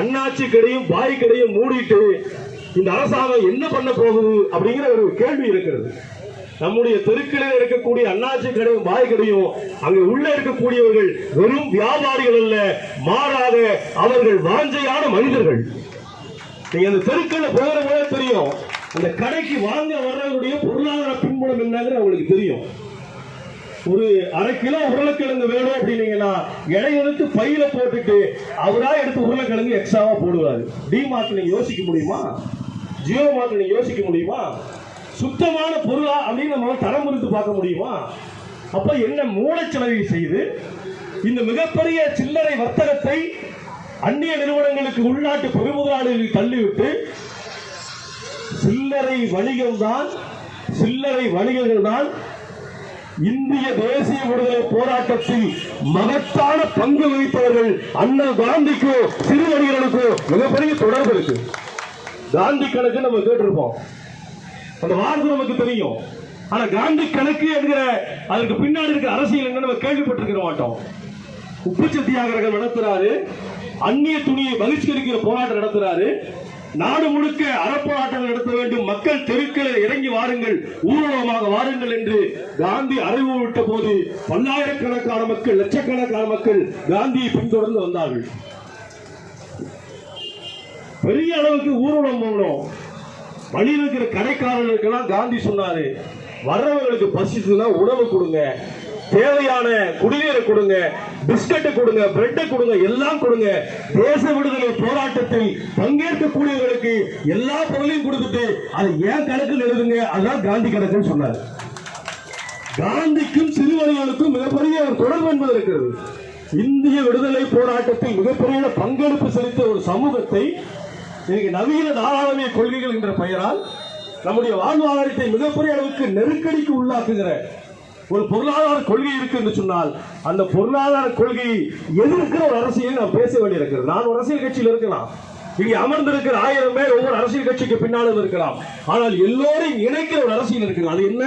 அண்ணாச்சி கடையும் பாய் கடையும் மூடிட்டு இந்த அரசாங்கம் என்ன பண்ண போகுது அப்படிங்கிற ஒரு கேள்வி இருக்கிறது. நம்முடைய தெருக்களில் இருக்கக்கூடிய அண்ணாச்சி கடையும் பாய் கடையும் அங்க உள்ள இருக்கக்கூடியவர்கள் வெறும் வியாபாரிகள் அல்ல, மாறாக அவர்கள் வாஞ்சையான மனிதர்கள். நீங்க அந்த தெருக்களில் போகிற போது தெரியும், அந்த கடைக்கு வாங்க வர்றவருடைய பொருளாதார பின்புலம் என்னங்கிற அவங்களுக்கு தெரியும். ஒரு அரை கிலோ உருளைக்கிழங்கு வேணும் அப்படின்னீங்கன்னா இடையெடுத்து பையில போட்டுட்டு அவரா எடுத்து உருளைக்கிழங்கு எக்ஸ்ட்ராவா போடுவாரு. டிமார்ட் நீங்க யோசிக்க முடியுமா? ஜியோ மார்ட் நீங்க யோசிக்க முடியுமா? சுத்தமான பொருளா அப்படின்னு நம்ம தரம் குறித்து பார்க்க முடியுமா? அப்ப என்ன மூலச்செலவை செய்து இந்த மிகப்பெரிய சில்லறை வர்த்தகத்தை அந்நிய நிறுவனங்களுக்கு உள்நாட்டு பெருமுதலாளிகள் தள்ளிவிட்டு சில்லறை வணிகர்கள் தான் இந்திய தேசிய விடுதலை போராட்டத்தில் மகத்தான பங்கு வகித்தவர்கள். அண்ணல் காந்திக்கோ சிறு வணிகர்களுக்கோ மிகப்பெரிய தொடர்பு இருக்கு. காந்தி கணக்கு நம்ம கேட்டிருப்போம், அந்த வார்த்தை நமக்கு தெரியும். ஆனா காந்தி கணக்கு என்கிற அதற்கு பின்னாடி இருக்கிற அரசியல் என்ன நம்ம கேள்விப்பட்டிருக்க மாட்டோம். உப்பு சத்தியாகிரகம் நடத்துறாரு, அந்நிய துணியை பகிஷ்கரிக்கிற போராட்டம் நடத்துறாரு, நாடு முழுக்க அறப்போராட்டம் நடத்த வேண்டும், மக்கள் தெருக்களில் இறங்கி வாருங்கள், ஊர்வலமாக வாருங்கள் என்று காந்தி அறிவு விட்ட போது பல்லாயிரக்கணக்கான மக்கள், லட்சக்கணக்கான மக்கள் காந்தியை பின்தொடர்ந்து வந்தார்கள். பெரிய அளவுக்கு ஊர்வலம் போகணும். வழியில் இருக்கிற கடைக்காரர்களுக்கெல்லாம் காந்தி சொன்னாரு, வர்றவங்களுக்கு பசிச்சுன்னா உணவு கொடுங்க, தேவையான குடிநீரை கொடுங்க, பிஸ்கட்டை கொடுங்க, பிரெட்டை கொடுங்க, எல்லாம் கொடுங்க. தேச விடுதலை போராட்டத்தில் பங்கேற்கக்கூடியவர்களுக்கு எல்லா பொருளையும் கொடுத்துட்டு அதை ஏன் கணக்கில் எழுதுங்க, அதான் காந்தி கணக்குன்னு சொன்னார். காந்திக்கும் சிறுவணிகளுக்கும் மிகப்பெரிய ஒரு தொடர்பு என்பது இருக்கிறது. இந்திய விடுதலை போராட்டத்தில் மிகப்பெரிய பங்கெடுப்பு செலுத்த ஒரு சமூகத்தை இன்னைக்கு நவீன தாராளமய கொள்கைகள் என்ற பெயரால் நம்முடைய வாழ்வாதாரத்தை மிகப்பெரிய அளவுக்கு நெருக்கடிக்கு உள்ளாக்குகிற ஒரு பொருளாதார கொள்கை இருக்கு என்று சொன்னால் அந்த பொருளாதார கொள்கையை எதிர்க்கிற ஒரு அரசியல் நாம் பேச வேண்டியிருக்கிறது. நான் ஒரு அரசியல் கட்சியில் இருக்கலாம், இங்கே அமர்ந்திருக்கிற 1000 பேர் ஒவ்வொரு அரசியல் கட்சிக்கு பின்னாலும் இருக்கலாம், ஆனால் எல்லோரையும் இணைக்கிற ஒரு அரசியல் இருக்குது. அது என்ன?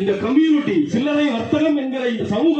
இந்த கம்யூனிட்டி, சில்லறை வர்த்தகம் என்கிற இந்த சமூக